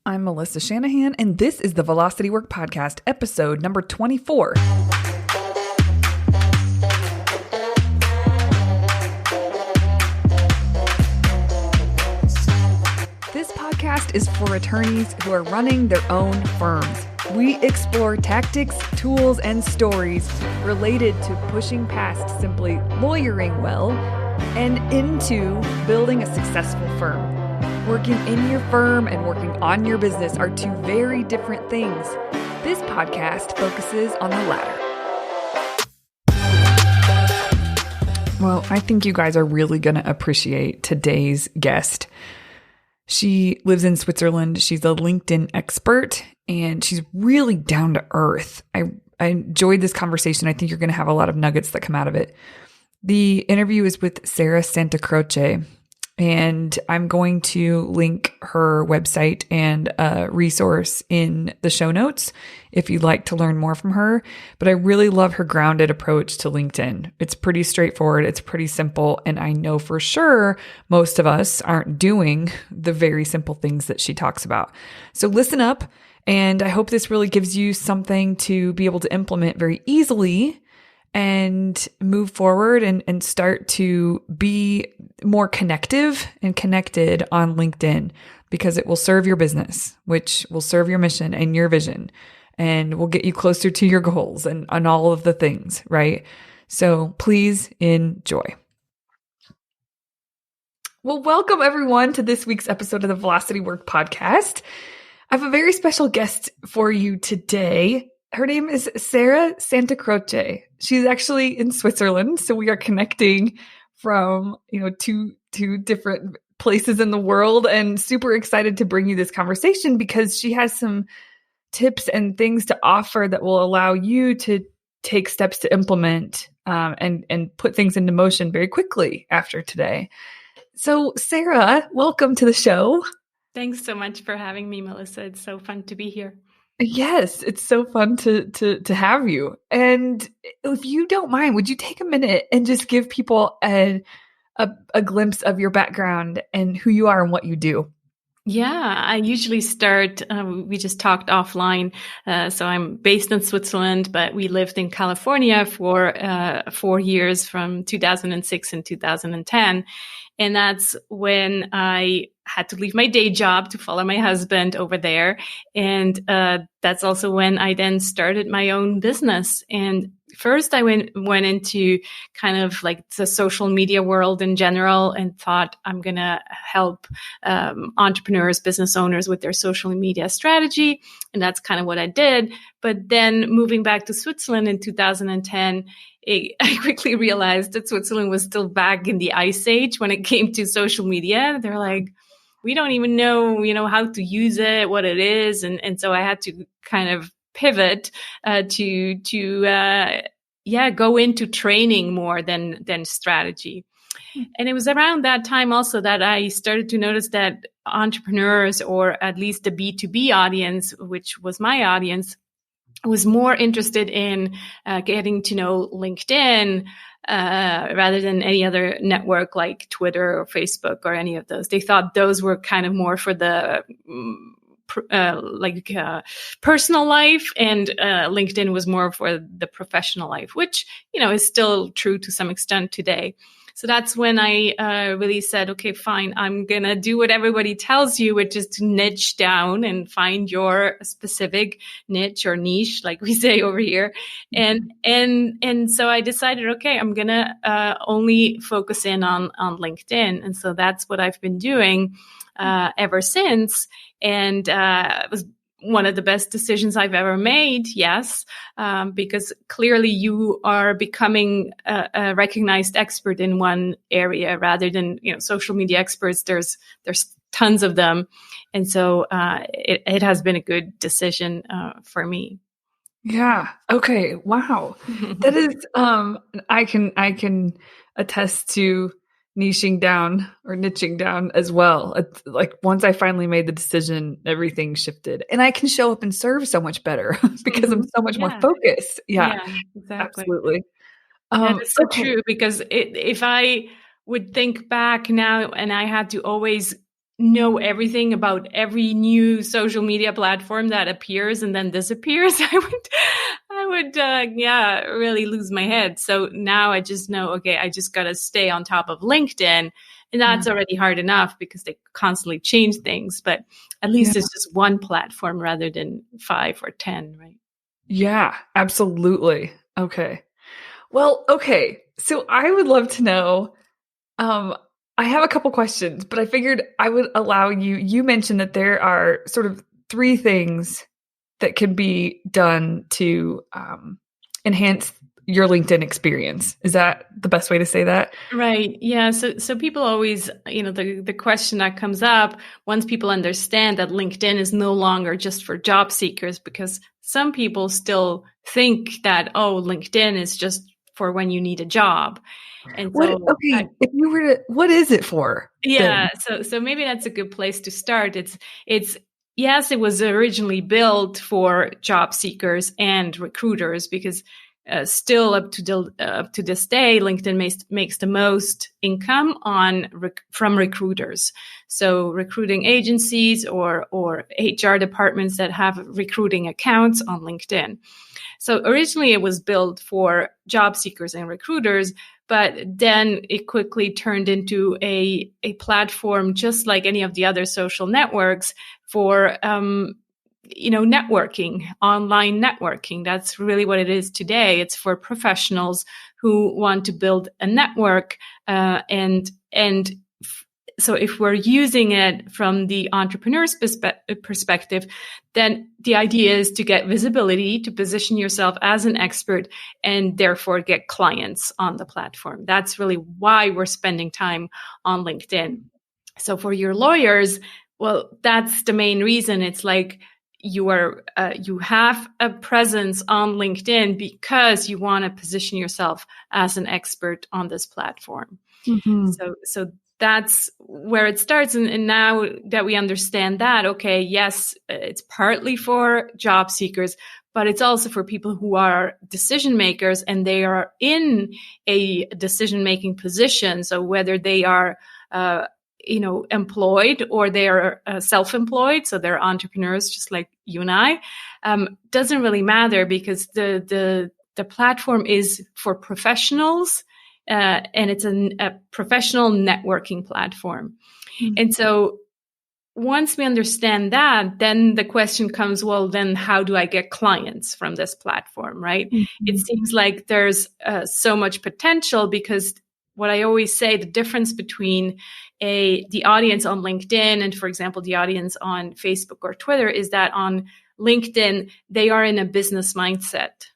I'm Melissa Shanahan, and this is the Velocity Work Podcast, episode number 24. This podcast is for attorneys who are running their own firms. We explore tactics, tools, and stories related to pushing past simply lawyering well and into building a successful firm. Working in your firm and working on your business are two very different things. This podcast focuses on the latter. Well, I think you guys are really going to appreciate today's guest. She lives in Switzerland. She's a LinkedIn expert, and she's really down to earth. I enjoyed this conversation. I think you're going to have a lot of nuggets that come out of it. The interview is with Sarah Santacroce, and I'm going to link her website and a resource in the show notes if you'd like to learn more from her. But I really love her grounded approach to LinkedIn. It's pretty straightforward. It's pretty simple. And I know for sure most of us aren't doing the very simple things that she talks about. So listen up. And I hope this really gives you something to be able to implement very easily and move forward and start to be more connective and connected on LinkedIn, because it will serve your business, which will serve your mission and your vision, and will get you closer to your goals and on all of the things, right? So please enjoy. Well, welcome everyone to this week's episode of the Velocity Work Podcast. I have a very special guest for you today. Her name is Sarah Santacroce. She's actually in Switzerland, so we are connecting from, two different places in the world, and super excited to bring you this conversation because she has some tips and things to offer that will allow you to take steps to implement and put things into motion very quickly after today. So, Sarah, welcome to the show. Thanks so much for having me, Melissa. It's so fun to be here. Yes, it's so fun to have you. And if you don't mind, would you take a minute and just give people a glimpse of your background and who you are and what you do? Yeah, I usually start, we just talked offline. So I'm based in Switzerland, but we lived in California for 4 years from 2006 and 2010. And that's when I had to leave my day job to follow my husband over there. And that's also when I then started my own business. And first I went into kind of like the social media world in general and thought I'm going to help entrepreneurs, business owners with their social media strategy. And that's kind of what I did. But then moving back to Switzerland in 2010, I quickly realized that Switzerland was still back in the ice age when it came to social media. They're like, we don't even know, how to use it, what it is. And so I had to kind of pivot to go into training more than strategy. And it was around that time also that I started to notice that entrepreneurs, or at least the B2B audience, which was my audience, was more interested in getting to know LinkedIn rather than any other network like Twitter or Facebook or any of those. They thought those were kind of more for the personal life, and LinkedIn was more for the professional life, which, is still true to some extent today. So that's when I really said, okay, fine, I'm going to do what everybody tells you, which is to niche down and find your specific niche or niche, like we say over here. And so I decided, okay, I'm going to only focus in on LinkedIn. And so that's what I've been doing ever since. And it was one of the best decisions I've ever made. Yes. Because clearly you are becoming a recognized expert in one area rather than, social media experts. There's tons of them. And so, it has been a good decision, for me. Yeah. Okay. Wow. That is, I can attest to niching down or niching down as well. It's like once I finally made the decision, everything shifted, and I can show up and serve so much better because I'm so much more focused. Yeah, exactly. Absolutely. That is so true, because if I would think back now and I had to always know everything about every new social media platform that appears and then disappears, I would really lose my head. So now I just know, okay, I just got to stay on top of LinkedIn. And that's already hard enough because they constantly change things, but at least Yeah. it's just one platform rather than 5 or 10, right? Yeah, absolutely. Okay. Well, okay. So I would love to know, um, I have a couple questions, but I figured I would allow you. You mentioned that there are sort of three things that can be done to enhance your LinkedIn experience. Is that the best way to say that? Right. Yeah. So people always, the question that comes up once people understand that LinkedIn is no longer just for job seekers, because some people still think that, oh, LinkedIn is just for when you need a job. And What? so Okay, if you were to, what is it for yeah, then? so maybe that's a good place to start. It's yes, it was originally built for job seekers and recruiters because still up to this day, LinkedIn makes the most income from recruiters. So recruiting agencies or HR departments that have recruiting accounts on LinkedIn. So originally it was built for job seekers and recruiters, but then it quickly turned into a platform just like any of the other social networks for networking, online networking. That's really what it is today. It's for professionals who want to build a network and so if we're using it from the entrepreneur's perspective, then the idea is to get visibility, to position yourself as an expert, and therefore get clients on the platform. That's really why we're spending time on LinkedIn. So for your lawyers, well, that's the main reason. It's like you have a presence on LinkedIn because you want to position yourself as an expert on this platform. Mm-hmm. So that's where it starts. And now that we understand that, okay, yes, it's partly for job seekers, but it's also for people who are decision makers and they are in a decision making position. So whether they are, employed or they are self-employed, so they're entrepreneurs just like you and I, doesn't really matter because the platform is for professionals. And it's a professional networking platform. Mm-hmm. And so once we understand that, then the question comes, well, then how do I get clients from this platform, right? Mm-hmm. It seems like there's so much potential because what I always say, the difference between the audience on LinkedIn and, for example, the audience on Facebook or Twitter is that on LinkedIn, they are in a business mindset.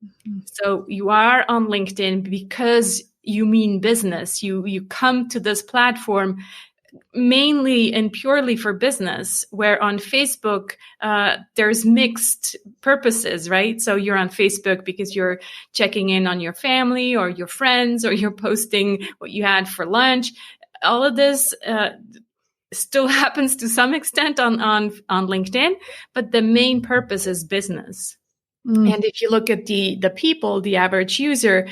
Mm-hmm. So you are on LinkedIn because you mean business. You come to this platform mainly and purely for business, where on Facebook, there's mixed purposes, right? So you're on Facebook because you're checking in on your family or your friends, or you're posting what you had for lunch. All of this still happens to some extent on LinkedIn, but the main purpose is business. Mm-hmm. And if you look at the people, the average user,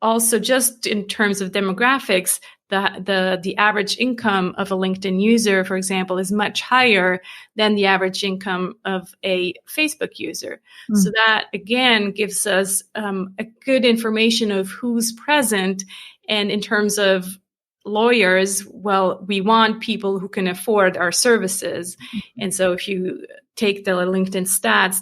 also just in terms of demographics, the average income of a LinkedIn user, for example, is much higher than the average income of a Facebook user. Mm-hmm. So that again gives us a good information of who's present. And in terms of lawyers, well, we want people who can afford our services. And so if you take the LinkedIn stats,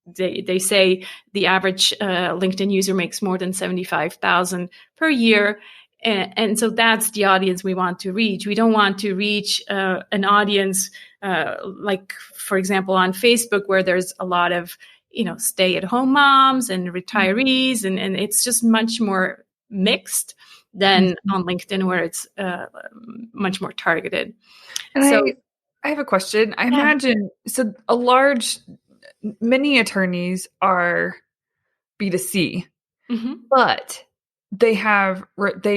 they say the average LinkedIn user makes more than 75,000 per year. And so that's the audience we want to reach. We don't want to reach an audience like, for example, on Facebook, where there's a lot of, stay-at-home moms and retirees, and it's just much more mixed than on LinkedIn, where it's much more targeted. And So, I have a question. I yeah. imagine, so many attorneys are B2C, Mm-hmm. but they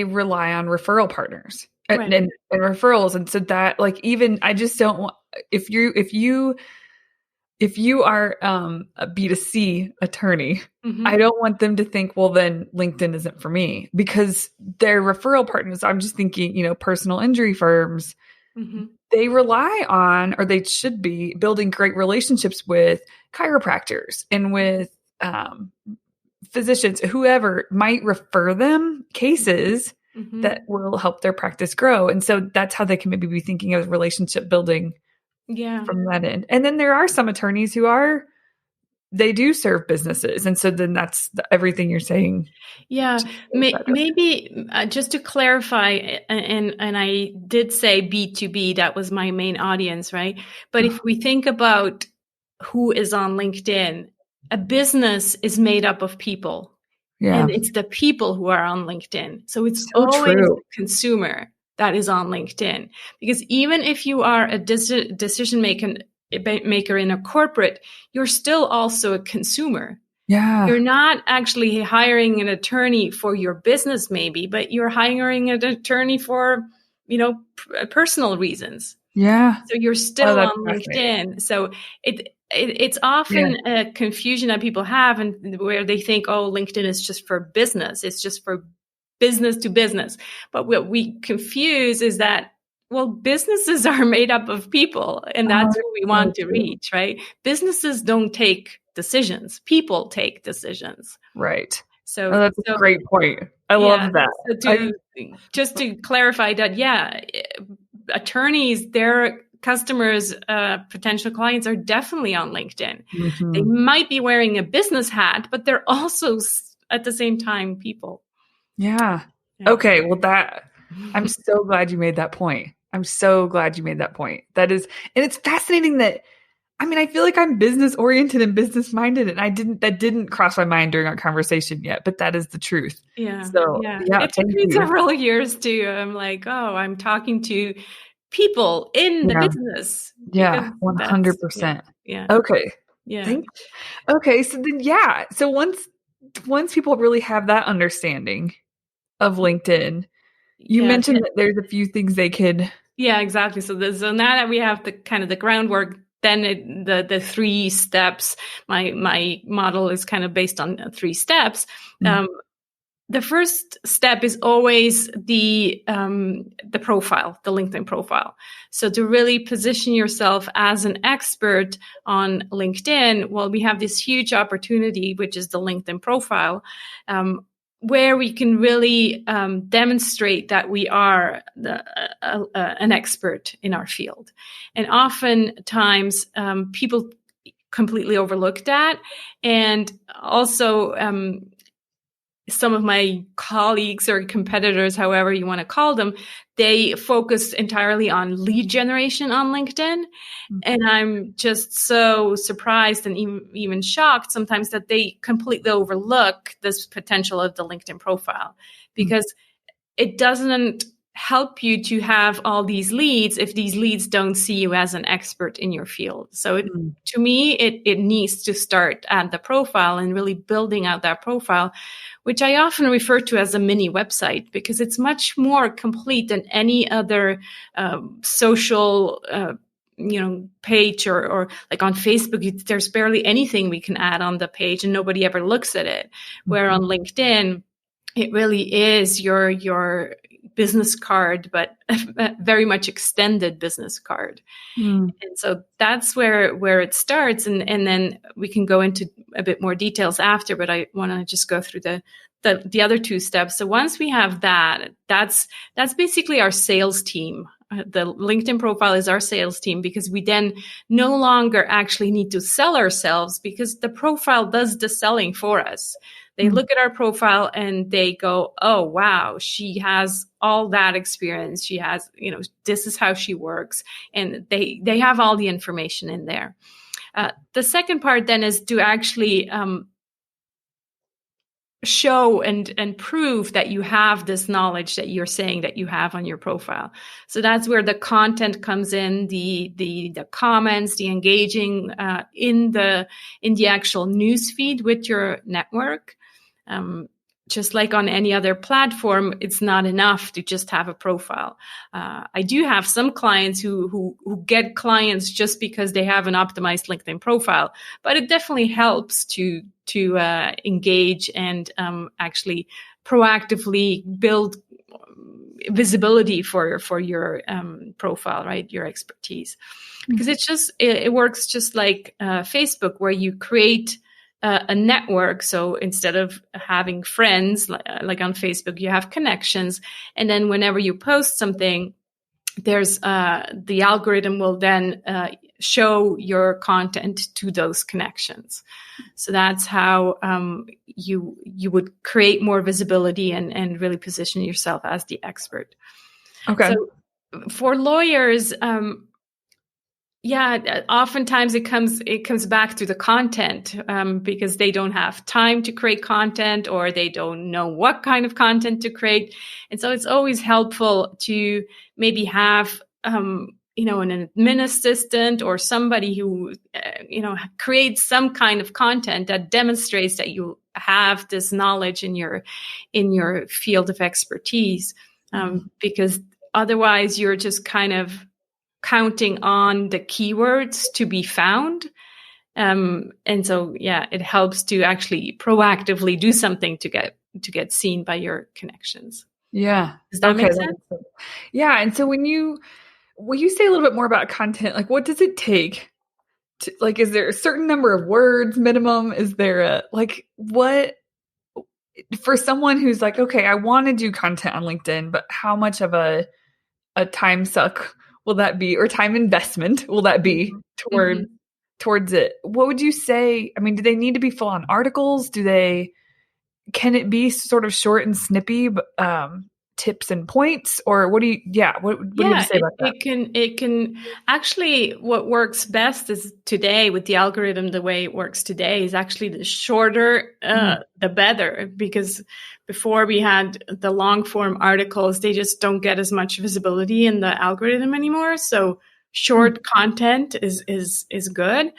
rely on referral partners Right. and referrals. And so that, like, even I just don't want, if you are a B2C attorney, Mm-hmm. I don't want them to think, well, then LinkedIn isn't for me, because they're referral partners. I'm just thinking, personal injury firms, Mm-hmm. they rely on, or they should be building great relationships with chiropractors and with physicians, whoever might refer them cases Mm-hmm. that will help their practice grow. And so that's how they can maybe be thinking of relationship building Yeah. from that end. And then there are some attorneys who they do serve businesses. And so then that's everything you're saying. Yeah, maybe just to clarify, and I did say B2B, that was my main audience, right? But if we think about who is on LinkedIn, a business is made up of people, Yeah. and it's the people who are on LinkedIn. So it's So always true. the consumer that is on LinkedIn, because even if you are a decision maker in a corporate, you're still also a consumer. Yeah. You're not actually hiring an attorney for your business, maybe, but you're hiring an attorney for, personal reasons. Yeah. So you're Oh, still that's on fascinating. LinkedIn. So it's Yeah. often a confusion that people have, and where they think, oh, LinkedIn is just for business. It's just for business to business. But what we confuse is that, well, businesses are made up of people, and Oh, that's that's who we so want to true. reach, right? Businesses don't take decisions. People take decisions. Right. Oh, So, that's a great point. I yeah. love that. So just to clarify that, yeah, attorneys, their customers, potential clients are definitely on LinkedIn. They Mhm. might be wearing a business hat, but they're also at the same time people. Yeah. Yeah. Okay. Well, I'm so glad you made that point. I'm so glad you made that point. That is, and it's fascinating that, I mean, I feel like I'm business oriented and business minded, and that didn't cross my mind during our conversation yet, but that is the truth. Yeah. So, Yeah. yeah, It took thank me you. several years too. I'm like, oh, I'm talking to people in the Yeah. business, because Yeah. that's, yeah. 100%. Yeah. Okay. Yeah. Thank Okay. So then, yeah. So once people really have that understanding of LinkedIn, you Yeah. mentioned that there's a few things they could. Yeah, exactly. So now that we have the kind of the groundwork, then the three steps. My model is kind of based on three steps. Um, the first step is always the profile, the LinkedIn profile. So to really position yourself as an expert on LinkedIn, well, we have this huge opportunity, which is the LinkedIn profile, where we can really demonstrate that we are an expert in our field. And oftentimes, people completely overlook that. And also, some of my colleagues or competitors, however you want to call them, they focus entirely on lead generation on LinkedIn. And I'm just so surprised and even shocked sometimes that they completely overlook this potential of the LinkedIn profile, because it doesn't help you to have all these leads if these leads don't see you as an expert in your field. So to me, it needs to start at the profile and really building out that profile, which I often refer to as a mini website, because it's much more complete than any other social page, or like on Facebook, there's barely anything we can add on the page and nobody ever looks at it. Where on LinkedIn, it really is your business card, but a very much extended business card. And so that's where it starts. And then we can go into a bit more details after, but I want to just go through the other two steps. So once we have that, that's basically our sales team. The LinkedIn profile is our sales team, because we then no longer actually need to sell ourselves, because the profile does the selling for us. They look at our profile and they go, oh, wow, she has all that experience. She has, this is how she works. And they have all the information in there. The second part then is to actually show and prove that you have this knowledge that you're saying that you have on your profile. So that's where the content comes in, the comments, the engaging in the actual newsfeed with your network. Just like on any other platform, it's not enough to just have a profile. I do have some clients who get clients just because they have an optimized LinkedIn profile, but it definitely helps to engage and actually proactively build visibility for your profile, right? Your expertise, because it works just like Facebook, where you create a network. So instead of having friends like on Facebook, you have connections, and then whenever you post something, there's the algorithm will then show your content to those connections. So that's how you would create more visibility and really position yourself as the expert. Okay. So for lawyers, oftentimes it comes back to the content, because they don't have time to create content, or they don't know what kind of content to create. And so it's always helpful to maybe have, an admin assistant or somebody who, creates some kind of content that demonstrates that you have this knowledge in your field of expertise, because otherwise you're just kind of counting on the keywords to be found. And so, it helps to actually proactively do something to get seen by your connections. Yeah. Does that make sense? Yeah. And so will you say a little bit more about content? Like, what does it take to, like, is there a certain number of words minimum? Is there what for someone who's like, okay, I want to do content on LinkedIn, but how much of a time suck will that be, or time investment will that be towards it? What would you say? I mean, do they need to be full on articles? Can it be sort of short and snippy, tips and points, or what do you say about that? It can actually, what works best is today with the algorithm, the way it works today is actually the shorter, the better, because before we had the long form articles, they just don't get as much visibility in the algorithm anymore. So short content is good.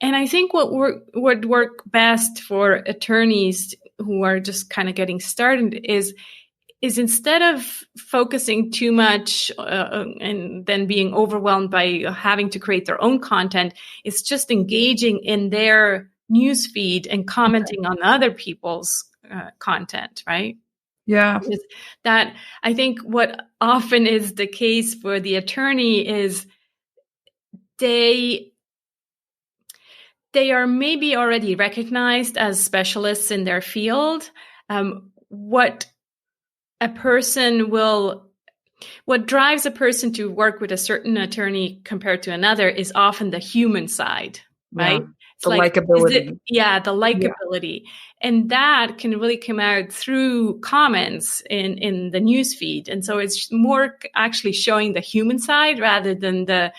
And I think what would work best for attorneys who are just kind of getting started is instead of focusing too much and then being overwhelmed by having to create their own content, it's just engaging in their newsfeed and commenting on other people's content, right? Yeah. Because that, I think what often is the case for the attorney is they are maybe already recognized as specialists in their field. What drives a person to work with a certain attorney compared to another is often the human side, right? Yeah. It's likability. The likability. And that can really come out through comments in the newsfeed. And so it's more actually showing the human side rather than the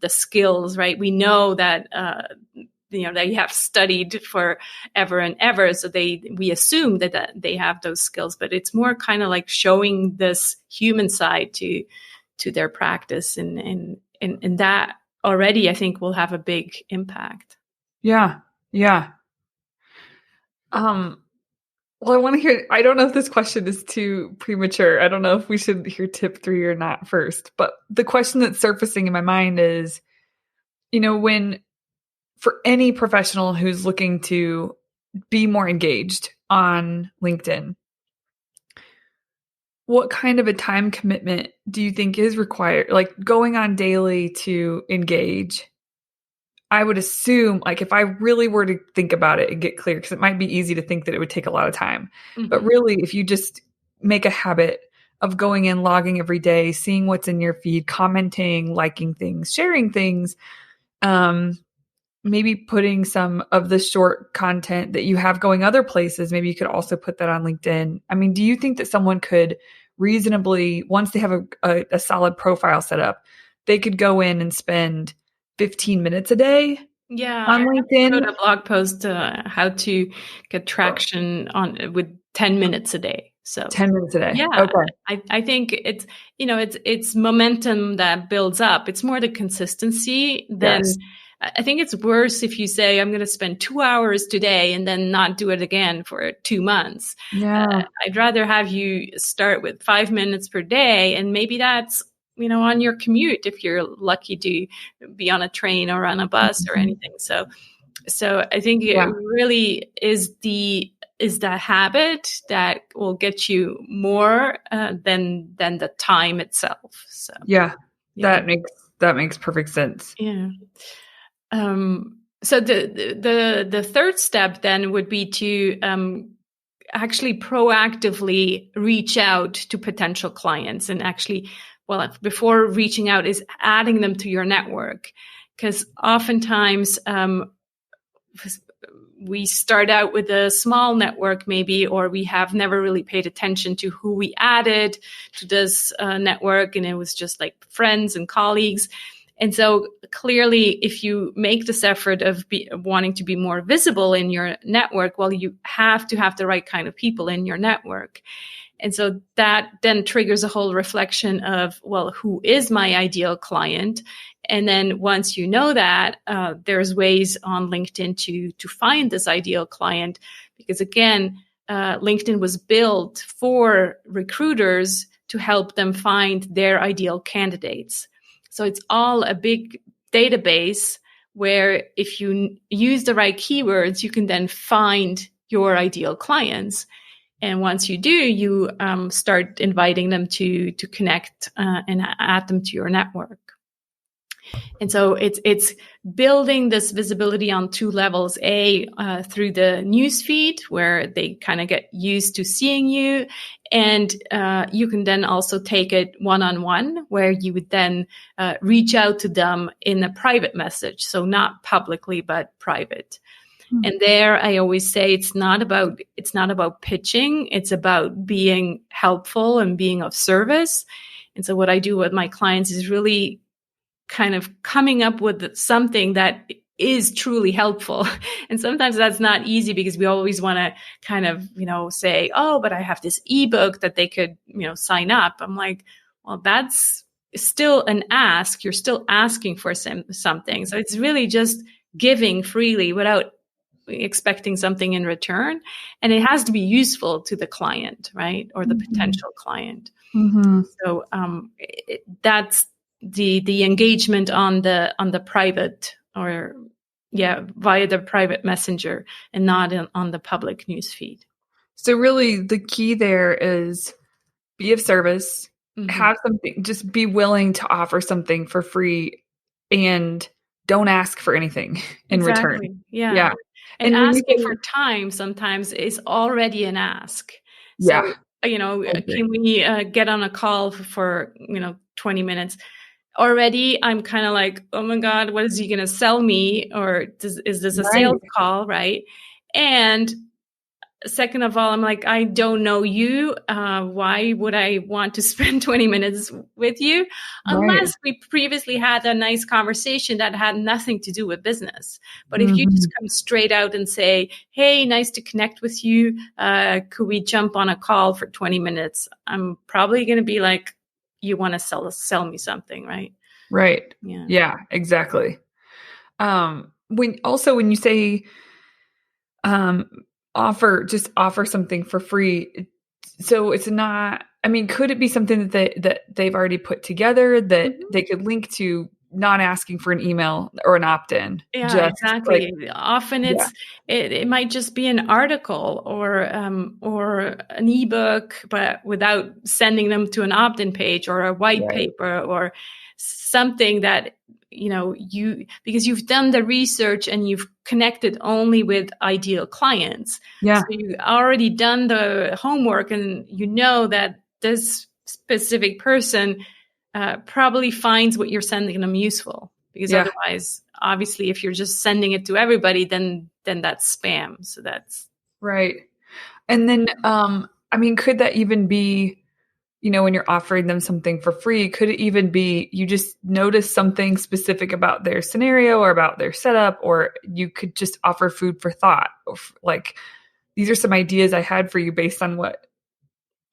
skills, right? We know that, they have studied for ever and ever. So we assume that they have those skills, but it's more kind of like showing this human side to their practice. And that already, I think, will have a big impact. Yeah. Yeah. Well, I want to hear, I don't know if this question is too premature. I don't know if we should hear tip 3 or not first, but the question that's surfacing in my mind is, when for any professional who's looking to be more engaged on LinkedIn, what kind of a time commitment do you think is required? Like going on daily to engage? I would assume, like, if I really were to think about it and get clear, because it might be easy to think that it would take a lot of time. But really, if you just make a habit of going in, logging every day, seeing what's in your feed, commenting, liking things, sharing things, maybe putting some of the short content that you have going other places, maybe you could also put that on LinkedIn. I mean, do you think that someone could reasonably, once they have a solid profile set up, they could go in and spend 15 minutes a day on LinkedIn? I wrote a blog post how to get traction with 10 minutes a day. So 10 minutes a day. Yeah. Okay. I think it's momentum that builds up. It's more the consistency than I think it's worse if you say, I'm going to spend 2 hours today and then not do it again for 2 months. Yeah. I'd rather have you start with 5 minutes per day. And maybe that's, on your commute, if you're lucky to be on a train or on a bus or anything. So I think it really is the is the habit that will get you more than the time itself. So Yeah. yeah, That makes perfect sense. yeah. So the third step then would be to actually proactively reach out to potential clients, and actually, well, before reaching out is adding them to your network, because oftentimes we start out with a small network maybe, or we have never really paid attention to who we added to this network, and it was just like friends and colleagues. And so clearly, if you make this effort of wanting to be more visible in your network, well, you have to have the right kind of people in your network. And so that then triggers a whole reflection of, well, who is my ideal client? And then once you know that, there's ways on LinkedIn to find this ideal client, because again, LinkedIn was built for recruiters to help them find their ideal candidates. So it's all a big database where if you use the right keywords, you can then find your ideal clients. And once you do, you start inviting them to connect and add them to your network. And so it's building this visibility on two levels. Through the newsfeed, where they kind of get used to seeing you. And you can then also take it one-on-one, where you would then reach out to them in a private message. So not publicly, but private. And there, I always say it's not about pitching. It's about being helpful and being of service. And so what I do with my clients is really kind of coming up with something that is truly helpful. And sometimes that's not easy, because we always want to kind of, say, oh, but I have this ebook that they could, sign up. I'm like, well, that's still an ask. You're still asking for something. So it's really just giving freely without expecting something in return. And it has to be useful to the client, right? Or the potential client. Mm-hmm. So that's the engagement on the private, or via the private messenger, and not on the public newsfeed. So really the key there is be of service, have something, just be willing to offer something for free, and don't ask for anything in return. Yeah. And And when you asking say, for time sometimes is already an ask. yeah, So, can we get on a call for 20 minutes? Already, I'm kind of like, oh my God, what is he going to sell me? Or is this a sales call, right? And second of all, I'm like, I don't know you. Why would I want to spend 20 minutes with you? Unless we previously had a nice conversation that had nothing to do with business. But if you just come straight out and say, hey, nice to connect with you. Could we jump on a call for 20 minutes? I'm probably going to be like, you want to sell me something, right? Right. Yeah, exactly. When you say, offer something for free. So it's not, could it be something that they've already put together that they could link to, not asking for an email or an opt-in? Yeah, exactly. Often it might just be an article or an ebook, but without sending them to an opt-in page or a white paper or something that, because you've done the research and you've connected only with ideal clients. Yeah. So you've already done the homework, and that this specific person probably finds what you're sending them useful. Because otherwise, obviously, if you're just sending it to everybody, then that's spam. So that's right. And then, could that even be, when you're offering them something for free, could it even be you just notice something specific about their scenario or about their setup, or you could just offer food for thought, or like, these are some ideas I had for you based on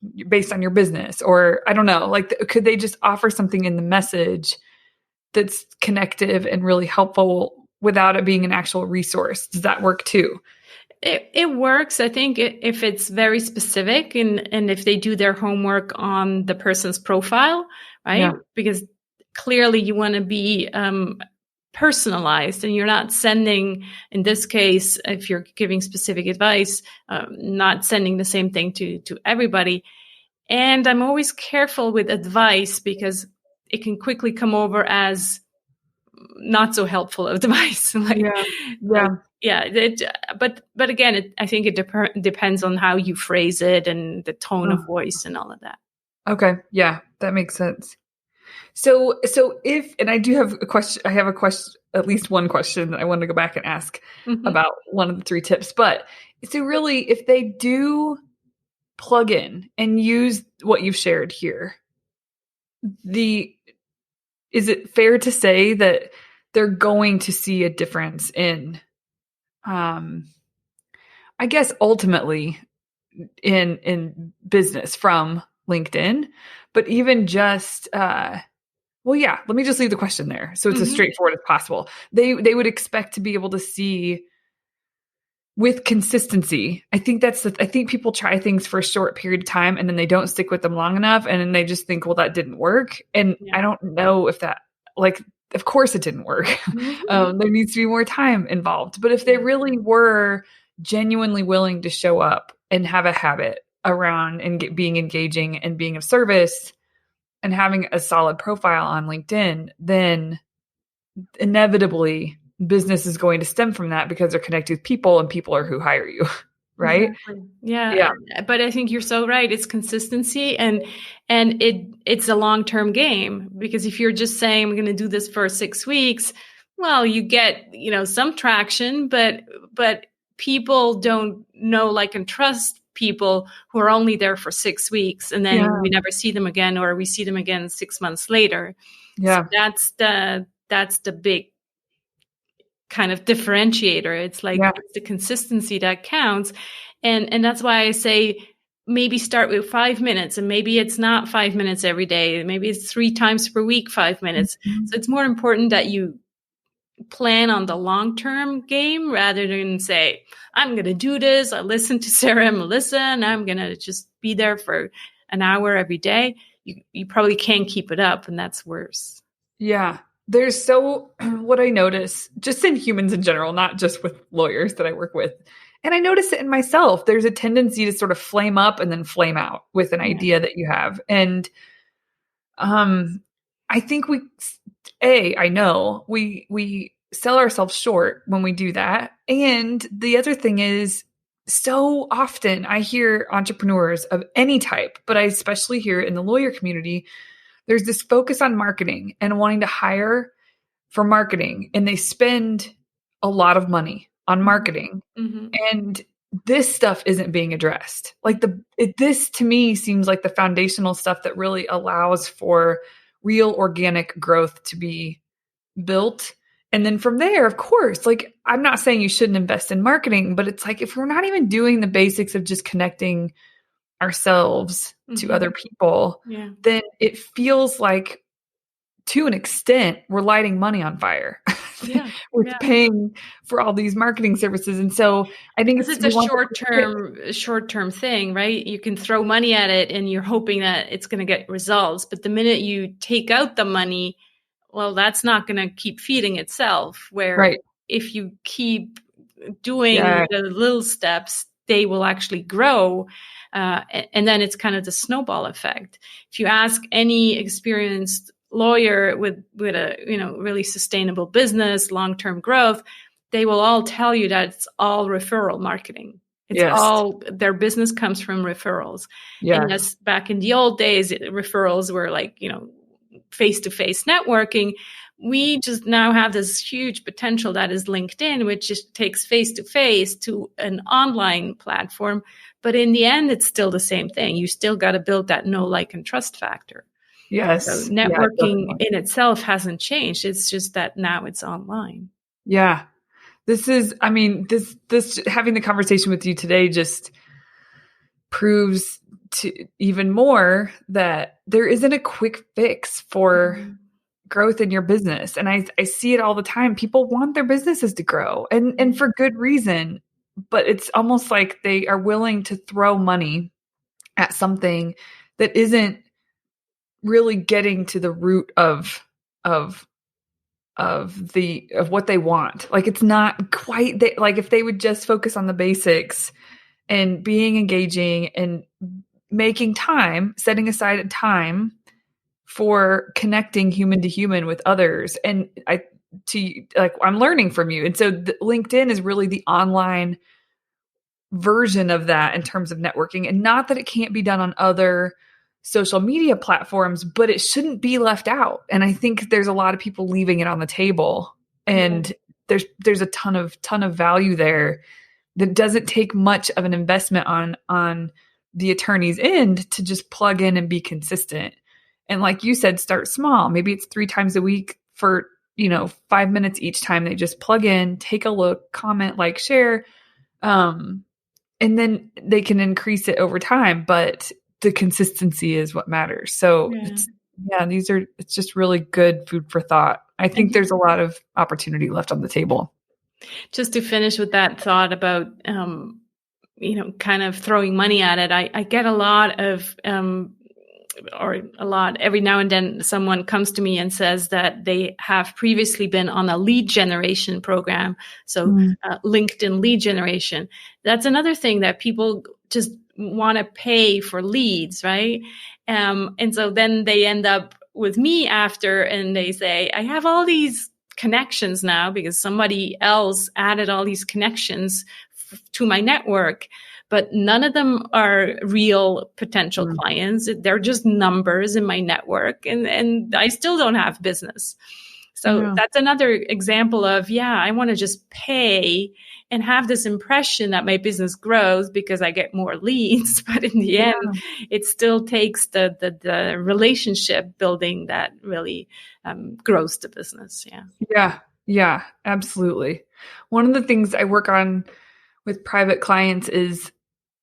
your business, or I don't know, like, could they just offer something in the message that's connective and really helpful without it being an actual resource? Does that work too? It works. I think if it's very specific and if they do their homework on the person's profile, right? Yeah. Because clearly you want to be personalized, and you're not sending, in this case, if you're giving specific advice, not sending the same thing to everybody. And I'm always careful with advice because it can quickly come over as not so helpful advice. Yeah. Yeah. Yeah. But again, I think it depends on how you phrase it and the tone of voice and all of that. Okay. Yeah, that makes sense. So if, and I do have a question, at least one question that I want to go back and ask about one of the 3 tips. But so really, if they do plug in and use what you've shared here, is it fair to say that they're going to see a difference in, I guess ultimately in business from LinkedIn, but even just, well, yeah, let me just leave the question there. So it's as straightforward as possible. They would expect to be able to see with consistency. I think I think people try things for a short period of time and then they don't stick with them long enough. And then they just think, well, that didn't work. And I don't know if that, like, of course it didn't work. There needs to be more time involved. But if they really were genuinely willing to show up and have a habit around and being engaging and being of service and having a solid profile on LinkedIn, then inevitably business is going to stem from that because they're connected with people and people are who hire you. Right. Exactly. Yeah. But I think you're so right. It's consistency and it's a long-term game, because if you're just saying, I'm going to do this for 6 weeks, well, you get, some traction, but people don't know, like, and trust people who are only there for 6 weeks and then we never see them again, or we see them again 6 months later. Yeah. So that's the big kind of differentiator. It's like it's the consistency that counts. And that's why I say maybe start with 5 minutes, and maybe it's not 5 minutes every day. Maybe it's 3 times per week, 5 minutes. So it's more important that you plan on the long-term game rather than say, I'm going to do this. I listen to Sarah and Melissa and I'm going to just be there for an hour every day. You probably can't keep it up, and that's worse. Yeah. There's what I notice just in humans in general, not just with lawyers that I work with. And I notice it in myself. There's a tendency to sort of flame up and then flame out with an idea that you have. And I think I know we sell ourselves short when we do that. And the other thing is, so often I hear entrepreneurs of any type, but I especially hear in the lawyer community, there's this focus on marketing and wanting to hire for marketing, and they spend a lot of money on marketing. And this stuff isn't being addressed. Like this to me seems like the foundational stuff that really allows for real organic growth to be built. And then from there, of course, like, I'm not saying you shouldn't invest in marketing, but it's like, if we're not even doing the basics of just connecting ourselves to other people, then it feels like, to an extent, we're lighting money on fire with paying for all these marketing services. And so I think it's a short-term thing, right? You can throw money at it and you're hoping that it's going to get results. But the minute you take out the money, well, that's not going to keep feeding itself. Where if you keep doing the little steps, they will actually grow. And then it's kind of the snowball effect. If you ask any experienced lawyer with a really sustainable business, long-term growth, they will all tell you that it's all referral marketing. It's all, their business comes from referrals. And yes, back in the old days, referrals were like, face-to-face networking. We just now have this huge potential that is LinkedIn, which just takes face-to-face to an online platform. But in the end, it's still the same thing. You still got to build that know, like, and trust factor. Yes. So networking in itself hasn't changed. It's just that now it's online. Yeah. This having the conversation with you today just proves to even more that there isn't a quick fix for growth in your business. And I see it all the time. People want their businesses to grow, and for good reason, but it's almost like they are willing to throw money at something that isn't really getting to the root of of what they want. Like it's not quite like if they would just focus on the basics and being engaging and making time, setting aside time for connecting human to human with others. And I'm learning from you. And so LinkedIn is really the online version of that in terms of networking, and not that it can't be done on other social media platforms, but it shouldn't be left out. And I think there's a lot of people leaving it on the table, and there's a ton of value there that doesn't take much of an investment on the attorney's end to just plug in and be consistent. And like you said, start small. Maybe it's 3 times a week for, 5 minutes each time. They just plug in, take a look, comment, like, share. And then they can increase it over time, but the consistency is what matters. So it's just really good food for thought. I think there's a lot of opportunity left on the table. Just to finish with that thought about, kind of throwing money at it. I get a lot of, every now and then someone comes to me and says that they have previously been on a lead generation program. So LinkedIn lead generation. That's another thing that people just want to pay for leads, right? And so then they end up with me after and they say, I have all these connections now because somebody else added all these connections to my network. But none of them are real potential clients. They're just numbers in my network, and I still don't have business. So that's another example of, I want to just pay and have this impression that my business grows because I get more leads. But in the end, it still takes the relationship building that really grows the business. Yeah, absolutely. One of the things I work on with private clients is,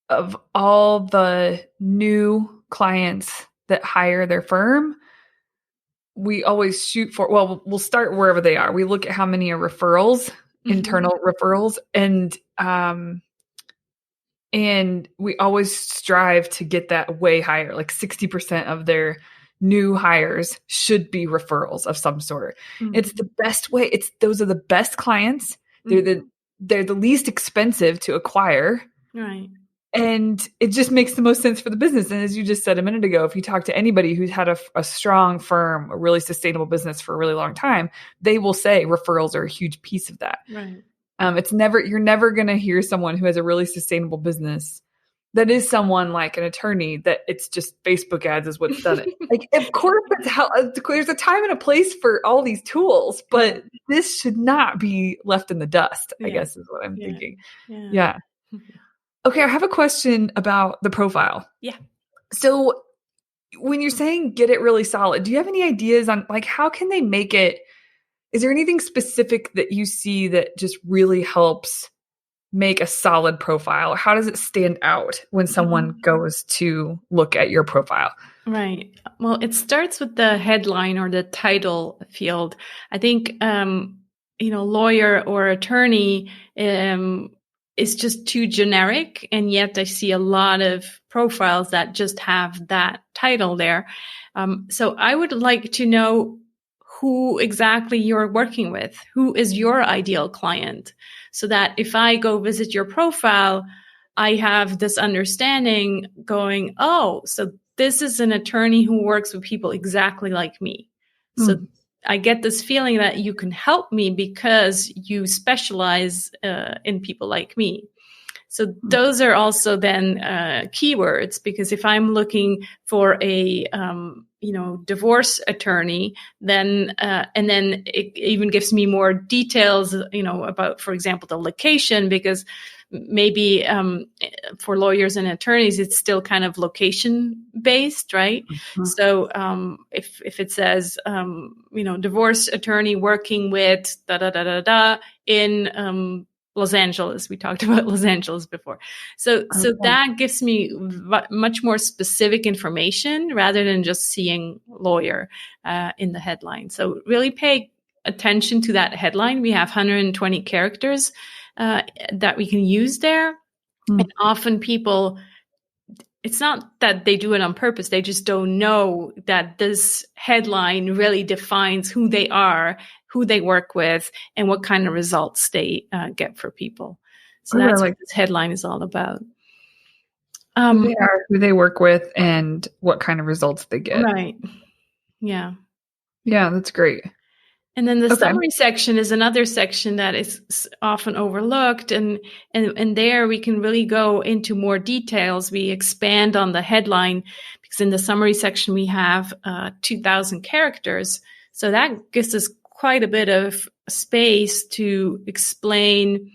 of all the new clients that hire their firm, we always shoot for, we'll start wherever they are. We look at how many are referrals, internal referrals, and we always strive to get that way higher. Like 60% of their new hires should be referrals of some sort. It's the best way. Those are the best clients. They're the least expensive to acquire. Right. And it just makes the most sense for the business. And as you just said a minute ago, if you talk to anybody who's had a strong firm, a really sustainable business for a really long time, they will say referrals are a huge piece of that. Right. You're never going to hear someone who has a really sustainable business that is someone like an attorney that it's just Facebook ads is what's done it. Like, of course, there's a time and a place for all these tools, but this should not be left in the dust, I guess is what I'm thinking. Yeah. Okay, I have a question about the profile. Yeah. So when you're saying get it really solid, do you have any ideas on like how can they make it? Is there anything specific that you see that just really helps make a solid profile? How does it stand out when someone goes to look at your profile? Right. Well, it starts with the headline or the title field. I think, lawyer or attorney, is just too generic. And yet I see a lot of profiles that just have that title there. So I would like to know who exactly you're working with. Who is your ideal client? So that if I go visit your profile, I have this understanding going, oh, so this is an attorney who works with people exactly like me. So I get this feeling that you can help me because you specialize in people like me. So those are also then keywords, because if I'm looking for a divorce attorney, then and then it even gives me more details, about, for example, the location, because maybe for lawyers and attorneys, it's still kind of location based, right? So if it says, divorce attorney working with in Los Angeles, we talked about Los Angeles before. So that gives me much more specific information rather than just seeing lawyer in the headline. So really pay attention to that headline. We have 120 characters that we can use there. And often people, it's not that they do it on purpose. They just don't know that this headline really defines who they are, who they work with, and what kind of results they get for people. So Okay, that's what this headline is all about. Who they are, who they work with, and what kind of results they get. Right. Yeah. Yeah, that's great. And then the summary section is another section that is often overlooked. And there we can really go into more details. We expand on the headline because in the summary section, we have 2,000 characters. So that gives us quite a bit of space to explain,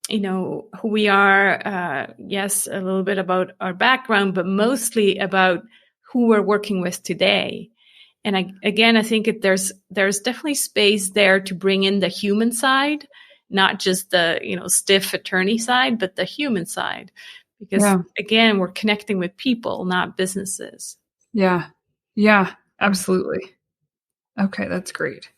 who we are. Yes, a little bit about our background, but mostly about who we're working with today. And I think there's definitely space there to bring in the human side, not just the, stiff attorney side, but the human side. Because again, we're connecting with people, not businesses. Yeah. Yeah, absolutely. Okay, that's great.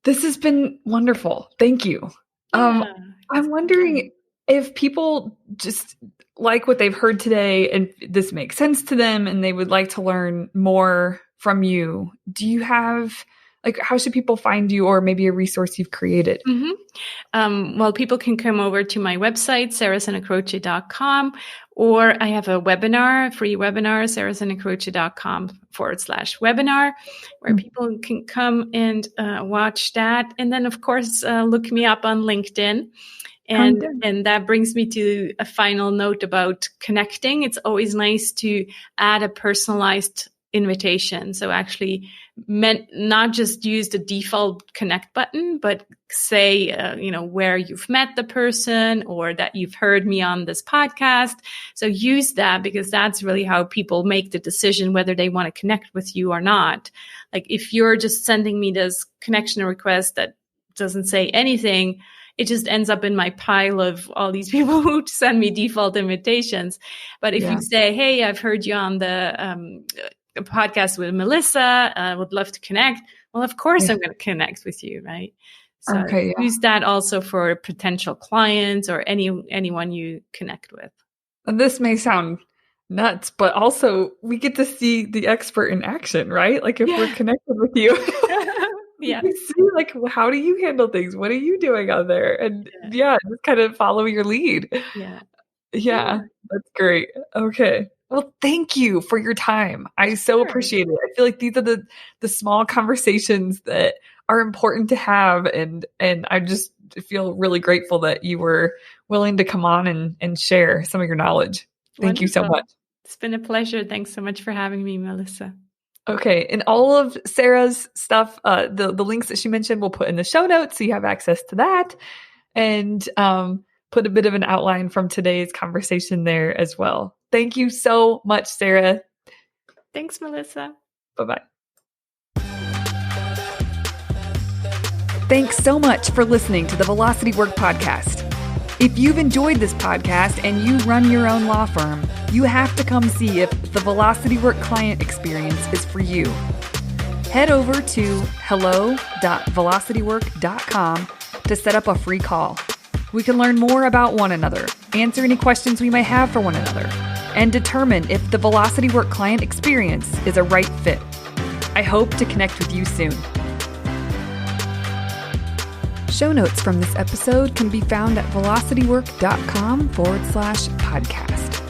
This has been wonderful. Thank you. I'm wondering if people just like what they've heard today and this makes sense to them and they would like to learn more from you. Do you have, how should people find you, or maybe a resource you've created? Well, people can come over to my website, sarahsantacroce.com, or I have a webinar, free webinar, sarahsantacroce.com/webinar, where people can come and watch that. And then, of course, look me up on LinkedIn. And that brings me to a final note about connecting. It's always nice to add a personalized invitation. So actually not just use the default connect button, but say, where you've met the person or that you've heard me on this podcast. So use that, because that's really how people make the decision whether they want to connect with you or not. Like if you're just sending me this connection request that doesn't say anything, it just ends up in my pile of all these people who send me default invitations. But if you say, hey, I've heard you on the podcast with Melissa, I would love to connect. Well, of course, I'm going to connect with you, right? So use that also for potential clients or anyone you connect with. This may sound nuts, but also we get to see the expert in action, right? Like if we're connected with you. Yeah. See, how do you handle things? What are you doing out there? And just kind of follow your lead. Yeah, that's great. Okay. Well, thank you for your time. I so appreciate it. I feel like these are the small conversations that are important to have. And I just feel really grateful that you were willing to come on and share some of your knowledge. Thank you so much. It's been a pleasure. Thanks so much for having me, Melissa. Okay. And all of Sarah's stuff, the links that she mentioned, we'll put in the show notes so you have access to that. And put a bit of an outline from today's conversation there as well. Thank you so much, Sarah. Thanks, Melissa. Bye-bye. Thanks so much for listening to the Velocity Work Podcast. If you've enjoyed this podcast and you run your own law firm, you have to come see if the Velocity Work client experience is for you. Head over to hello.velocitywork.com to set up a free call. We can learn more about one another, answer any questions we may have for one another, and determine if the Velocity Work client experience is a right fit. I hope to connect with you soon. Show notes from this episode can be found at velocitywork.com/podcast.